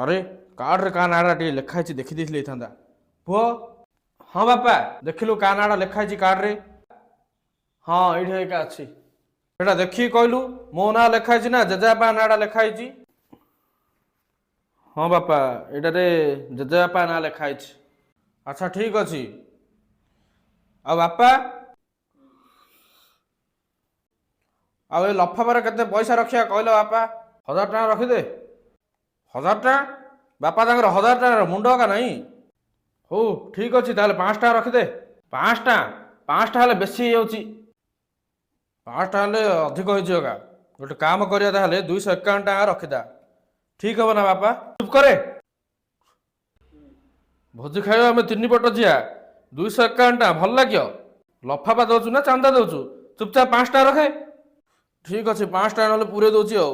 अरे कार्ड रे का नाड़ा टे लिखाई देखी देख लेता पुओ। हाँ बापा देखिलु का नाड़ा लिखाई कार्ड रे। हाँ ये एका अच्छी एटा देखी कहलु मो ना लिखाई ना जेजेबापा नाड़ा लिखाई। हाँ बापा एटारे जेजेबापा ना लिखाई। अच्छा ठीक अच्छी आ बापा आ लफाफारे केते पैसा रखिया कहल बापा। 1000 टका रखिदे। 1000 टका बापा तांकर 1000 टका मुंड का नहीं। हो ठीक अच्छे ताले 5 टका रखिदे। 5 टका 5 टका हेले बेसी होउची। 5 टका हेले अधिक होइची का गोटे काम करिया ताले 251 टका रखिदा। ठीक हो ना बापा चुप करे। भोजी खाଇବା ଆମେ 3 ପଟ ଯିଆ 251 ଟଙ୍କା ଭଲ ଲାଗିବ। ଲଫାପା ଦଉଛୁ ନା ଚାନ୍ଦା ଦଉଛୁ ଚୁପଚାପ 5 ଟଙ୍କା ରଖେ। ଠିକ ଅଛି 5 ଟଙ୍କା ନହେଲେ ପୁରେଇ ଦଉଛି ଆଉ।